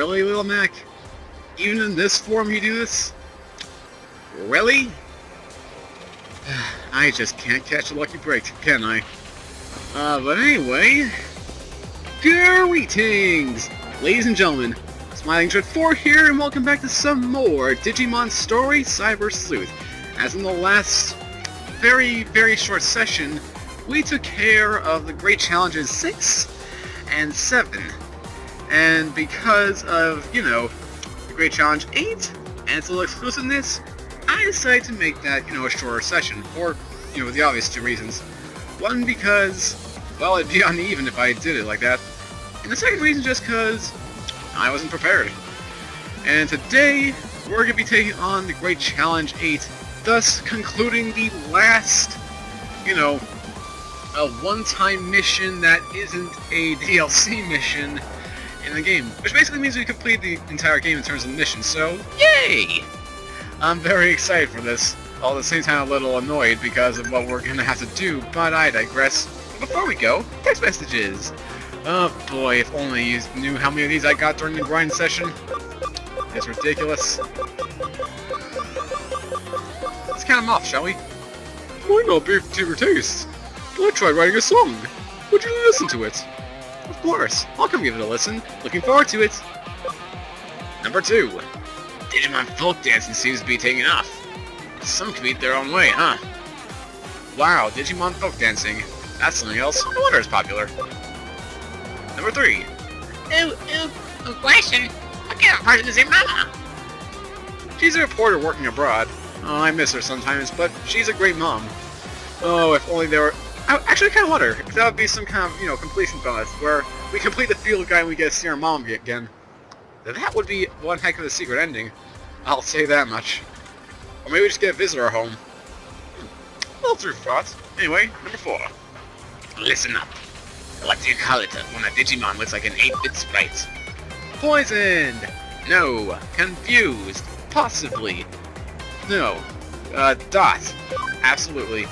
Really, Little Mac? Even in this form you do this? Really? I just can't catch a lucky break, can I? But anyway... Greetings! Ladies and gentlemen, Smiling Dread 4 here, and welcome back to some more Digimon Story Cyber Sleuth. As in the last very, very short session, we took care of the Great Challenges 6 and 7. And because of, you know, the Great Challenge 8 and its little exclusiveness, I decided to make that, you know, a shorter session, for, you know, the obvious two reasons. One, because, well, it'd be uneven if I did it like that. And the second reason, just because I wasn't prepared. And today, we're going to be taking on the Great Challenge 8, thus concluding the last, you know, a one-time mission that isn't a DLC mission in the game. Which basically means we complete the entire game in terms of missions, so yay! I'm very excited for this, all at the same time a little annoyed because of what we're going to have to do, but I digress. Before we go, text messages! Oh boy, if only you knew how many of these I got during the grind session. It's ridiculous. Let's count them off, shall we? Might not be to your taste. I tried writing a song. Would you listen to it? Of course, I'll come give it a listen. Looking forward to it. Number 2. Digimon folk dancing seems to be taking off. Some could their own way, huh? Wow, Digimon folk dancing. That's something else. No wonder it's popular. Number 3. Question. I can't pardon the mama. She's a reporter working abroad. Oh, I miss her sometimes, but she's a great mom. Oh, if only there were... I actually kind of wonder if that would be some kind of, you know, completion bonus, where we complete the field guide and we get to see our mom again. That would be one heck of a secret ending. I'll say that much. Or maybe we just get a visitor home. Well, through thoughts. Anyway, number 4. Listen up. What do you call it when a Digimon looks like an 8-bit sprite? Poisoned! No. Confused. Possibly. No. Dot. Absolutely.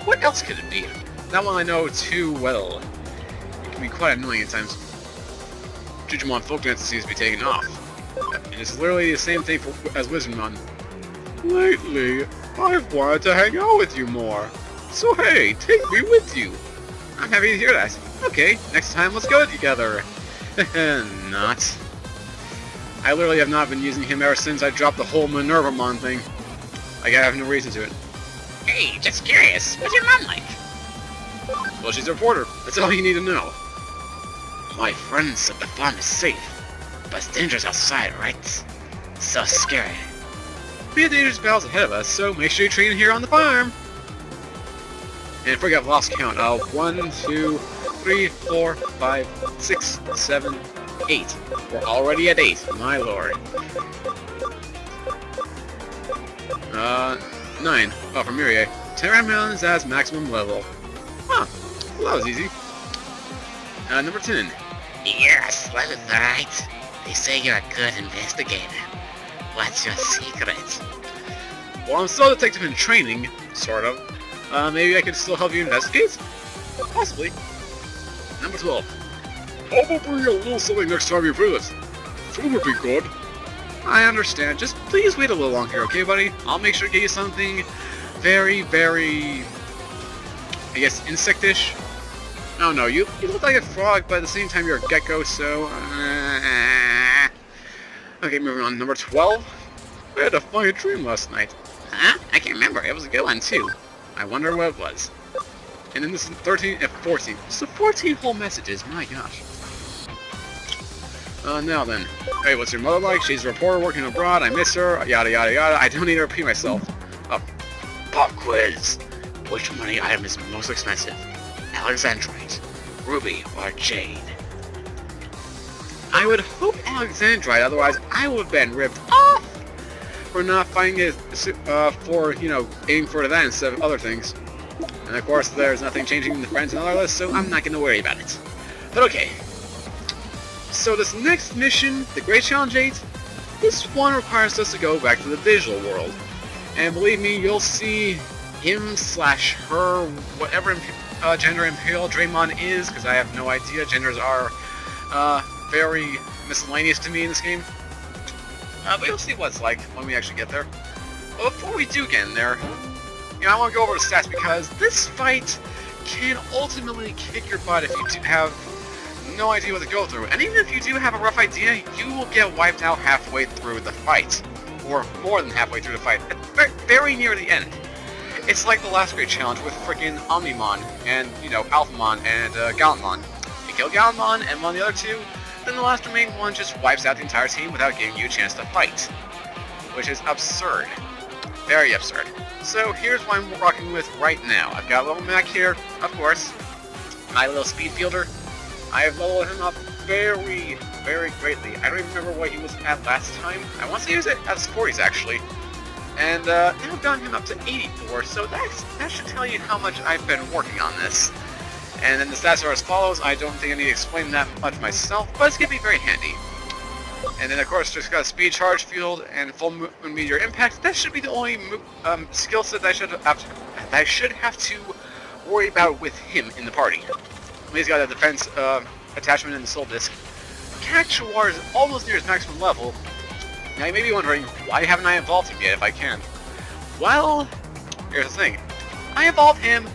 What else could it be? That one I know too well. It can be quite annoying at times. Digimon folk dance seems to be taking off. And it's literally the same thing as Wizardmon. Lately, I've wanted to hang out with you more. So hey, take me with you. I'm happy to hear that. Okay, next time let's go together. Not. I literally have not been using him ever since I dropped the whole Minervamon thing. Like, I have no reason to it. Hey, just curious. What's your mom like? Well, she's a reporter. That's all you need to know. My friend said the farm is safe, but it's dangerous outside, right? So scary. We have dangerous battles ahead of us, so make sure you train here on the farm. And if I've lost count, 1, 2, 3, 4, 5, 6, 7, 8. We're already at 8, my lord. 9. Oh, from Mirie. 10 round mountains as maximum level. Huh. Well, that was easy. Number 10. You're a sleuth, alright? They say you're a good investigator. What's your secret? Well, I'm still a detective in training, sort of. Maybe I could still help you investigate? Possibly. Number 12. How about bringing a little something next time you visit? Food would be good. I understand. Just please wait a little longer, okay, buddy? I'll make sure to get you something very, very... I guess, insectish? Oh no, you look like a frog, but at the same time you're a gecko, so... Okay, moving on. Number 12. I had a funny dream last night. Huh? I can't remember. It was a good one, too. I wonder what it was. And then this is 13 and 14. So 14 whole messages, my gosh. Now then. Hey, what's your mother like? She's a reporter working abroad. I miss her. Yada yada yada. I don't need to repeat myself. Pop quiz. Which money item is most expensive? Alexandrite, ruby, or jade? I would hope Alexandrite, otherwise I would have been ripped off for not finding it, for, you know, aiming for that instead of other things. And of course, there's nothing changing in the friends and other list, so I'm not going to worry about it. But okay. So this next mission, the Great Challenge 8, this one requires us to go back to the digital world. And believe me, you'll see him slash her, whatever gender Imperial Draymon is, because I have no idea. Genders are very miscellaneous to me in this game. But you'll see what it's like when we actually get there. But before we do get in there, I want to go over the stats because this fight can ultimately kick your butt if you do have no idea what to go through. And even if you do have a rough idea, you will get wiped out halfway through the fight. Or more than halfway through the fight. Very near the end. It's like the last great challenge with freaking Omnimon and, Alphamon and Gallantmon. You kill Gallantmon and one of the other two, then the last remaining one just wipes out the entire team without giving you a chance to fight. Which is absurd. Very absurd. So here's what I'm rocking with right now. I've got a little Mac here, of course. My little speed fielder. I have leveled him up very greatly. I don't even remember what he was at last time. I want to say he was at 40s actually. And now I've gotten him up to 84, so that should tell you how much I've been working on this. And then the stats are as follows. I don't think I need to explain that much myself, but it's going to be very handy. And then of course just got a speed charge field and full meteor impact. That should be the only skill set that I should have to worry about with him in the party. He's got a defense attachment in the soul disc. Cactuar is almost near his maximum level. Now you may be wondering, why haven't I evolved him yet if I can? Well, here's the thing. I evolved him,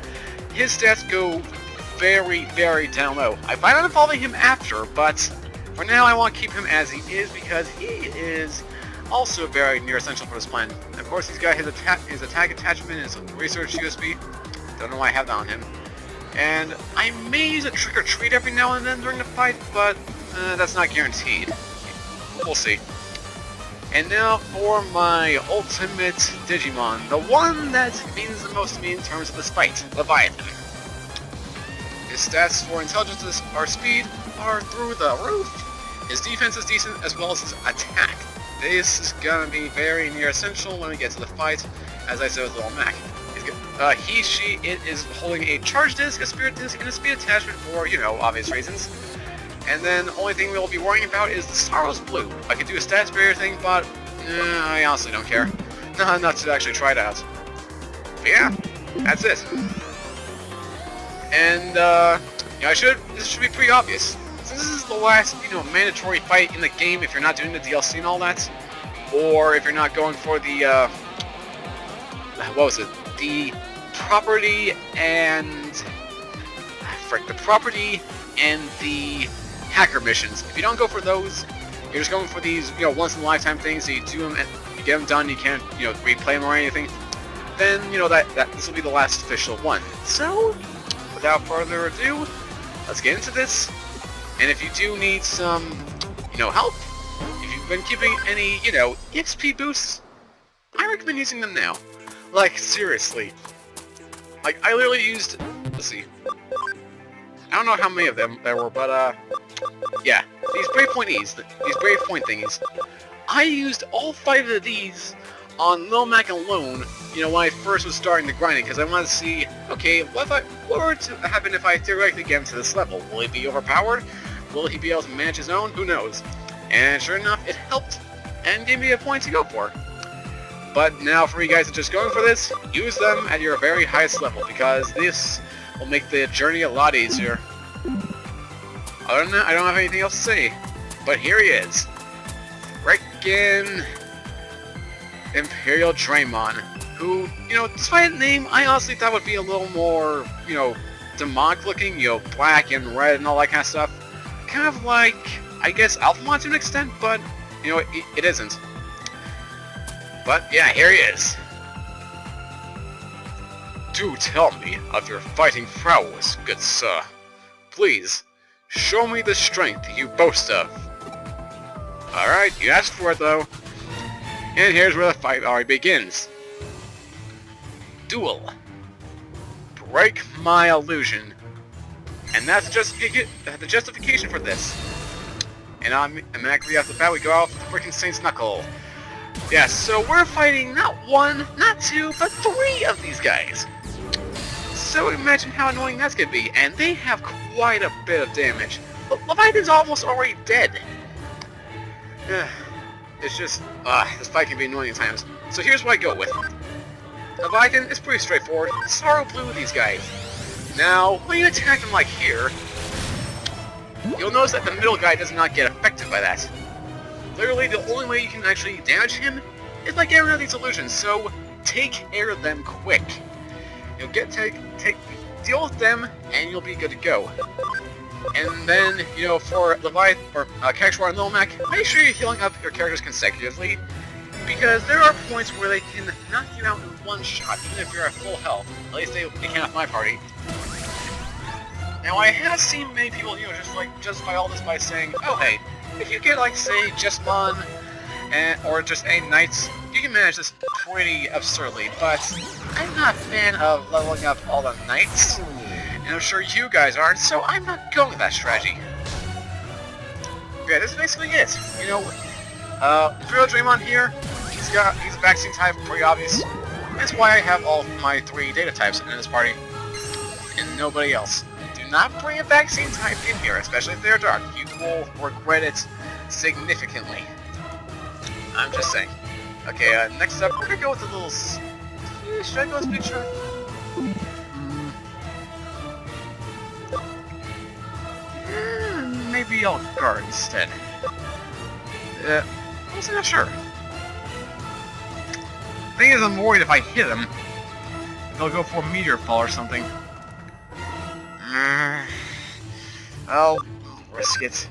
his stats go very down low. I plan on evolving him after, but for now I want to keep him as he is because he is also very near essential for this plan. Of course he's got his attack attachment and his research USB. Don't know why I have that on him. And I may use a trick or treat every now and then during the fight, but that's not guaranteed. We'll see. And now for my ultimate Digimon, the one that means the most to me in terms of this fight, Leviathan. His stats for intelligence or speed are through the roof. His defense is decent as well as his attack. This is gonna be very near essential when we get to the fight, as I said with Little Mac. It is holding a charge disc, a spirit disc, and a speed attachment for, obvious reasons. And then the only thing we'll be worrying about is the Xros Blue. I could do a stats barrier thing, but I honestly don't care. Not to actually try it out. But yeah, that's it. And this should be pretty obvious. Since this is the last, mandatory fight in the game if you're not doing the DLC and all that, or if you're not going for the what was it? The property and the hacker missions. If you don't go for those, you're just going for these, once in a lifetime things. So you do them and you get them done. You can't, replay them or anything. Then, that this will be the last official one. So, without further ado, let's get into this. And if you do need some, help, if you've been keeping any, XP boosts, I recommend using them now. Like, seriously. Like, I literally used, let's see. I don't know how many of them there were, but, yeah. These Breakpoint thingies. I used all 5 of these on Lil Mac alone, when I first was starting the grinding, because I wanted to see, okay, what were to happen if I theoretically get him to this level? Will he be overpowered? Will he be able to manage his own? Who knows? And sure enough, it helped, and gave me a point to go for. But now for you guys that are just going for this, use them at your very highest level, because this will make the journey a lot easier. Other than that, I don't have anything else to say. But here he is. Freaking Imperial Draymon, who, despite the name, I honestly thought would be a little more, demonic looking, black and red and all that kind of stuff. Kind of like, I guess, Alphamon to an extent, but, it isn't. But, yeah, here he is. Do tell me of your fighting prowess, good sir. Please, show me the strength you boast of. Alright, you asked for it, though. And here's where the fight already begins. Duel. Break my illusion. And that's the justification for this. And automatically off the bat, we go out with the freaking Saint's Knuckle. Yeah, so we're fighting not 1, not 2, but 3 of these guys. So imagine how annoying that's gonna be, and they have quite a bit of damage. But Leviathan's almost already dead. It's just, this fight can be annoying at times. So here's what I go with. Leviathan is pretty straightforward. Sorrow Blue these guys. Now, when you attack them like here, you'll notice that the middle guy does not get meant by that. Literally, the only way you can actually damage him is by getting rid of these illusions, so take care of them quick. You'll deal with them, and you'll be good to go. And then, for Leviathan, or Cactuar and Little Mac, make sure you're healing up your characters consecutively, because there are points where they can knock you out in one shot, even if you're at full health. At least they can't off my party. Now, I have seen many people, justify all this by saying, oh hey, if you get, say, just Mon, or just a Knights, you can manage this pretty absurdly, but I'm not a fan of leveling up all the Knights, and I'm sure you guys aren't, so I'm not going with that strategy. Yeah, this is basically it. Imperial Digimon here, he's a vaccine type, pretty obvious. That's why I have all my 3 data types in this party, and nobody else. Do not bring a vaccine type in here, especially if they're dark. You will regret it significantly. I'm just saying. Okay, next up, we're gonna go with a little... Should I go with picture? Maybe I'll guard instead. I wasn't not sure. Thing is, I'm worried if I hit him, they'll go for a meteor fall or something. I'll risk it.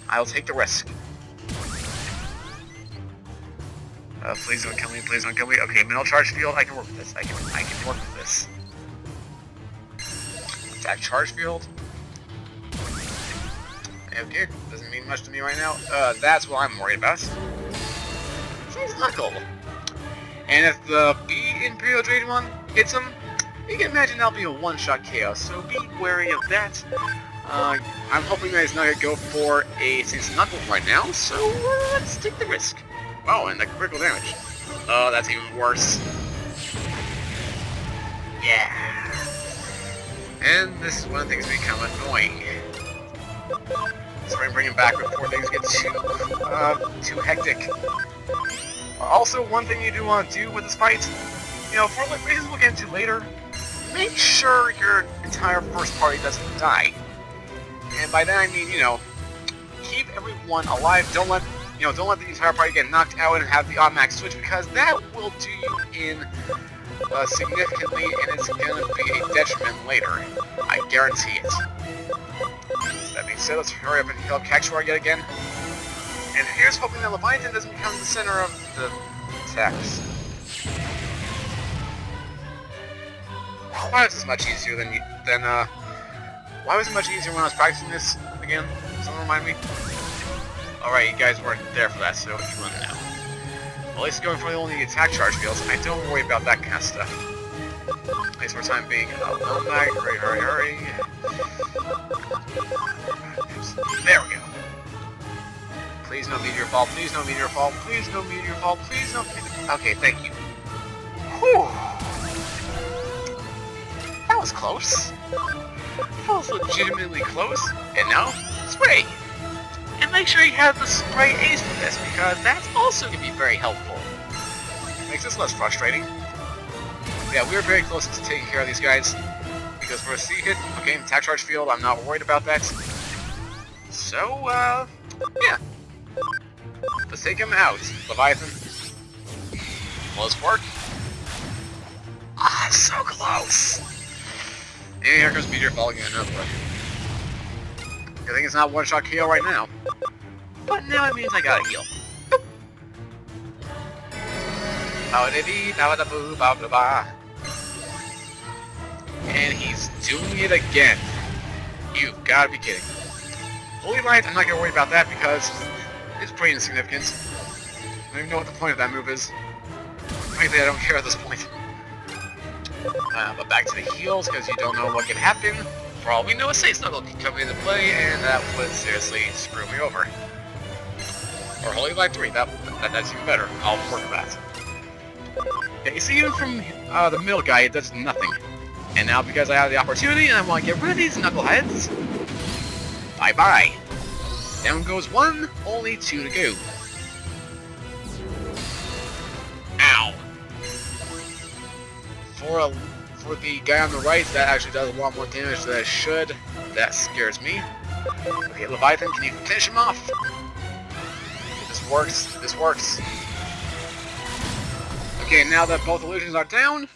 I'll take the risk. Please don't kill me, please don't kill me. Okay, middle charge field, I can work with this. I can work with this. Attack charge field. Okay, doesn't mean much to me right now. That's what I'm worried about. He's Knuckle. And if the B Imperial Digimon hits him, you can imagine that'll be a one-shot KO, so be wary of that. I'm hoping that he's not gonna go for a Saint's Knuckle right now, so let's take the risk. Oh, and the critical damage. Oh, that's even worse. Yeah. And this is when things become annoying. So we're gonna bring him back before things get too hectic. Also, one thing you do want to do with this fight, for reasons we'll get into later, make sure your entire first party doesn't die. And by that I mean, keep everyone alive. Don't let the entire party get knocked out and have the automatic switch, because that will do you in significantly, and it's gonna be a detriment later. I guarantee it. So that being said, let's hurry up and heal up Cactuar yet again. And here's hoping that Leviathan doesn't become the center of the attacks. Why was this much easier why was it much easier when I was practicing this again? Someone remind me? Alright, you guys weren't there for that, so you wouldn't know. Well, at least going for only the attack charge fields, I don't worry about that kind of stuff. At least for the time being. Oh my, hurry. There we go. Please no meteor fall, please no meteor fall, please no meteor fall, please no... Okay, thank you. Whew. That was close. That was legitimately close. And now, spray. And make sure you have the spray ace for this, because that's also going to be very helpful. Makes this less frustrating. Yeah, we were very close to taking care of these guys. Because for a C hit, okay, attack charge field, I'm not worried about that. So, yeah. Let's take him out, Leviathan. Close work. Ah, so close! And here comes Meteor Fall again, but I think it's not one-shot KO right now. But now it means I gotta heal. And he's doing it again. You've gotta be kidding. Holy Light, I'm not gonna worry about that because it's pretty insignificant. I don't even know what the point of that move is. Frankly, I don't care at this point. But back to the heals, because you don't know what can happen. For all we know, a Saint Snuggle can come into play, and that would seriously screw me over. Or Holy Light 3, that's even better. I'll work with that. Yeah, you see, even from the middle guy, it does nothing. And now, because I have the opportunity, and I want to get rid of these knuckleheads, bye-bye. Down goes one, only two to go. Ow. For the guy on the right, that actually does a lot more damage than it should. That scares me. Okay, Leviathan, can you finish him off? This works. This works. Okay, now that both illusions are down,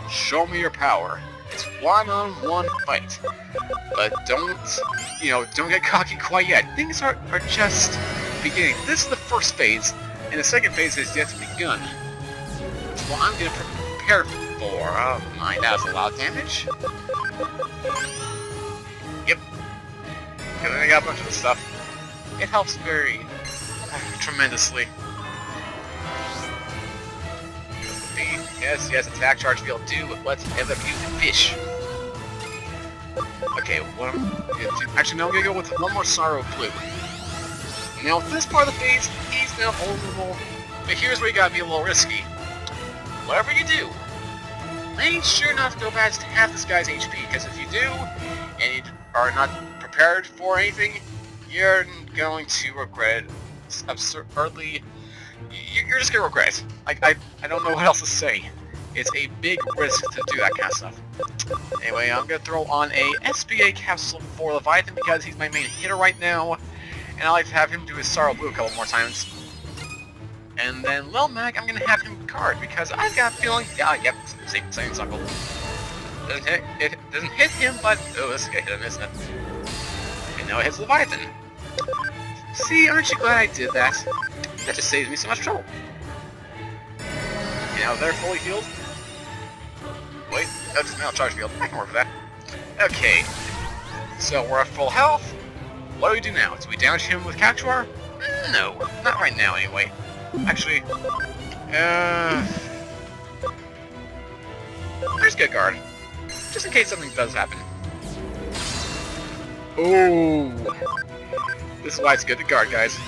show me your power. It's one-on-one fight. But don't get cocky quite yet. Things are just beginning. This is the first phase, and the second phase has yet to begun. That's what I'm going to prepare for. Oh my, that was a lot of damage. Yep. And then I got a bunch of the stuff. It helps very tremendously. Yes, attack charge field, do whatever you wish. Okay, what I'm gonna do... Actually, no, I'm gonna go with one more Sorrow Blue. Now, with this part of the phase, he's now vulnerable, but here's where you gotta be a little risky. Whatever you do, make sure not to go past half this guy's HP, because if you do, and you are not prepared for anything, you're going to regret it absurdly. You're just gonna regret it. I don't know what else to say. It's a big risk to do that kind of stuff. Anyway, I'm gonna throw on a SBA capsule for Leviathan because he's my main hitter right now, and I like to have him do his Sorrow Blue a couple more times. And then Lil Mac, I'm gonna have him guard because I've got a feeling, yep, same suckle. It doesn't hit him, but oh, this guy hit him, isn't it? And now it hits Leviathan. See, aren't you glad I did that? That just saves me so much trouble. Okay, now they're fully healed. Wait, that's just now charge field. I can work with that. Okay, so we're at full health. What do we do now? Do we damage him with Cactuar? No, not right now anyway. Actually, there's good guard, just in case something does happen. Oh, this is why it's good to guard, guys.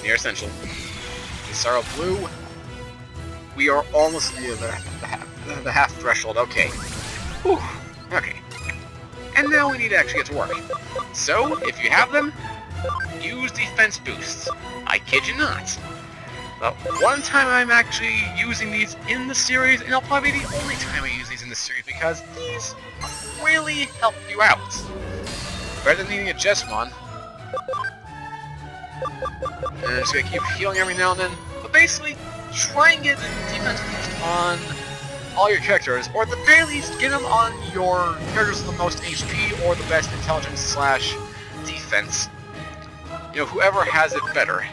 Near essential. Sorrow Blue. We are almost near the half threshold. Okay. Whew. Okay. And now we need to actually get to work. So, if you have them, use defense boosts. I kid you not. But one time I'm actually using these in the series, and it'll probably be the only time I use these in the series, because these really help you out. Better than needing a Jesmon. And I'm just gonna keep healing every now and then. But basically, try and get a defense boost on all your characters, or at the very least, get them on your characters with the most HP or the best intelligence slash defense. You know, whoever has it better.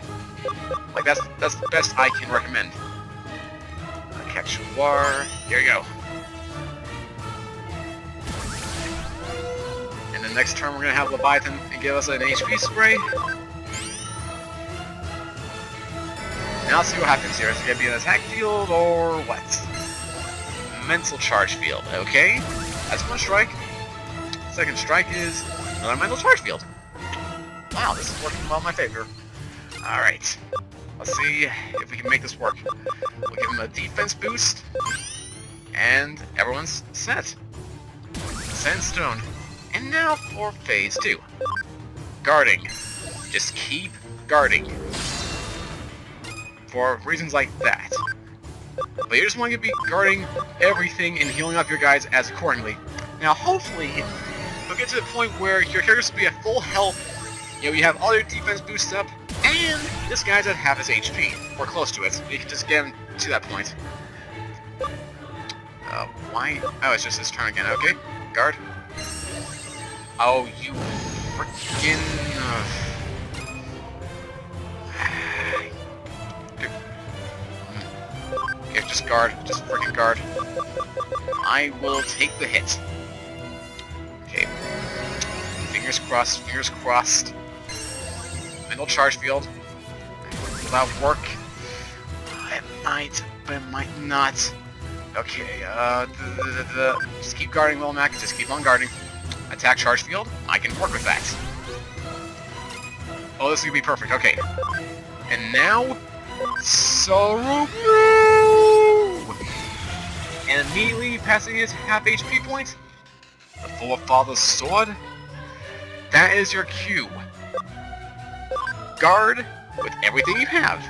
Like, that's the best I can recommend. Cactuar, here you go. And the next turn we're gonna have Leviathan and give us an HP spray. Now let's see what happens here. Is it gonna be an attack field or what? Mental charge field. Okay, that's one strike. Second strike is another mental charge field. Wow, this is working well in my favor. Alright, let's see if we can make this work. We'll give him a defense boost, and everyone's set. Set in stone. And now for phase 2. Guarding. Just keep guarding. For reasons like that. But you just want to be guarding everything and healing up your guys as accordingly. Now hopefully, you'll get to the point where your characters will be at full health, you know, you have all your defense boosts up, and this guy's at half his HP, or close to it. You can just get him to that point. Why? Oh, it's just his turn again. Okay, guard. Oh, you freaking... Okay, just guard. Just freaking guard. I will take the hit. Okay. Fingers crossed. Fingers crossed. Mental charge field. Will that work? It might, but it might not. Okay, just keep guarding, Lil Mac. Just keep on guarding. Attack charge field. I can work with that. Oh, this is gonna be perfect. Okay. And now, Sorrow Blue! And immediately passing his half HP point, the Forefather's Sword. That is your cue. Guard with everything you have.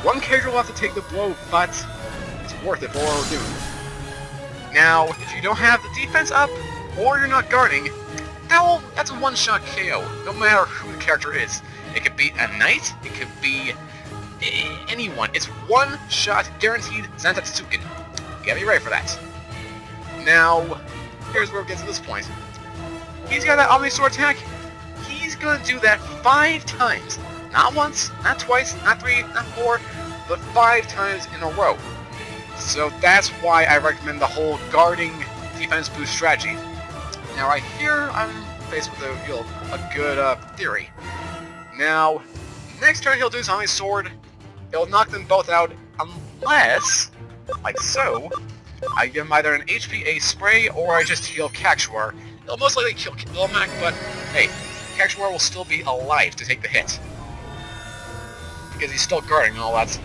One character will have to take the blow, but it's worth it for what we're doing. Now, if you don't have the defense up, or you're not guarding, that's a one-shot KO, no matter who the character is. It could be a knight, it could be anyone. It's one-shot guaranteed Zantatsuken. You gotta be ready for that. Now, here's where it gets to this point. He's got that Omnisword attack. He's gonna do that 5 times. Not once, not twice, not 3, not 4, but 5 times in a row. So that's why I recommend the whole guarding defense boost strategy. Now right here, I'm faced with a good theory. Now, next turn he'll do his Omnisword. It'll knock them both out unless, like so, I give him either an HPA spray or I just heal Kakshwar. It'll most likely kill Lil Mac, but hey, Kakshwar will still be alive to take the hit. Because he's still guarding and all that.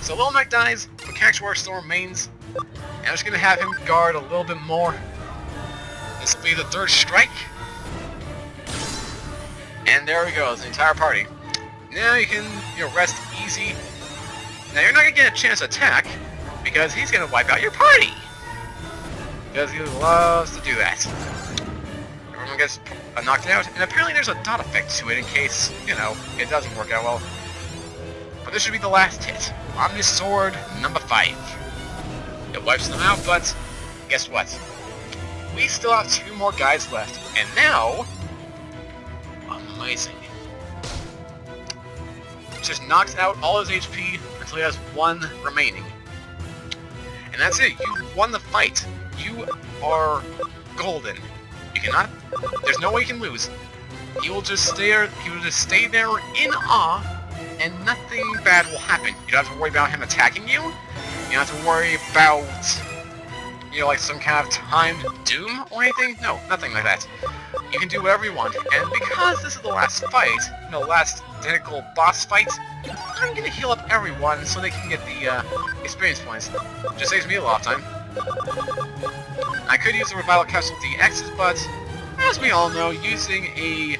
So Lil Mac dies, but Kakshwar still remains. And I'm just gonna have him guard a little bit more. This will be the 3rd strike. And there we go, the entire party. Now you can, rest easy. Now you're not gonna get a chance to attack, because he's gonna wipe out your party! Because he loves to do that. Everyone gets knocked out, and apparently there's a dot effect to it in case, it doesn't work out well. But this should be the last hit. Omnisword number 5. It wipes them out, but guess what? We still have 2 more guys left, and now... amazing. Just knocks out all his HP until he has 1 remaining. And that's it, you won the fight. You are golden. You cannot, there's no way you can lose. He will just stay there in awe, and nothing bad will happen. You don't have to worry about him attacking you. You don't have to worry about, like some kind of timed doom or anything. No, nothing like that. You can do whatever you want, and because this is the last fight, the last identical boss fight, I'm gonna heal up everyone so they can get the experience points. Just saves me a lot of time. I could use the Revival Capsule DXs, but as we all know, using a...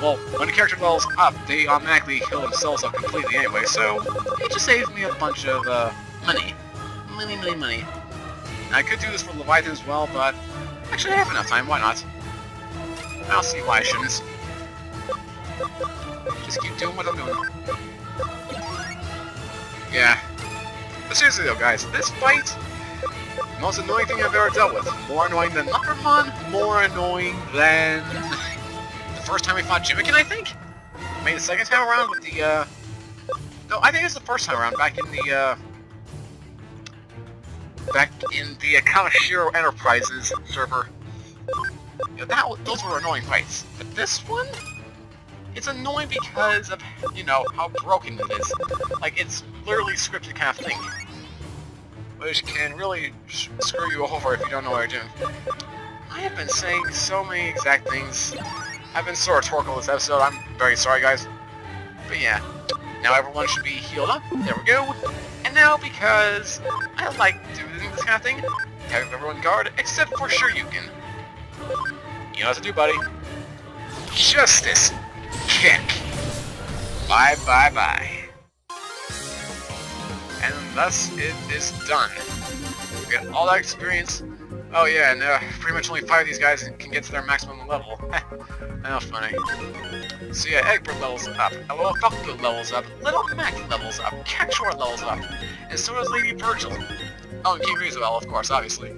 well, when a character levels up, they automatically heal themselves up completely anyway, so it just saves me a bunch of money. Money. I could do this for Leviathan as well, but actually I have enough time, why not? I don't see why I shouldn't. Just keep doing what I'm doing. Yeah. But seriously though, guys, this fight, the most annoying thing I've ever dealt with. More annoying than Lumbermon, more annoying than the first time we fought Jimikin, I think? Maybe the second time around with the, no, I think it's the first time around, back in the Kamashiro Enterprises server. Those were annoying fights. But this one? It's annoying because of, how broken it is. Like, it's literally scripted kind of thing. Which can really screw you over if you don't know what you're doing. I have been saying so many exact things. I've been so rhetorical this episode, I'm very sorry, guys. But yeah, now everyone should be healed up. There we go. And now, because I like doing this kind of thing, have everyone guard except for Shoryuken. You know what to do, buddy. Justice Kick. Bye. And thus it is done. We got all that experience. Oh yeah, and pretty much only 5 of these guys can get to their maximum level. How funny. So yeah, Egbert levels up, Hello Falco levels up, Little Mac levels up, Kakshwar levels up, and so does Lady Virgil. Oh, and King Rizabel, of course, obviously.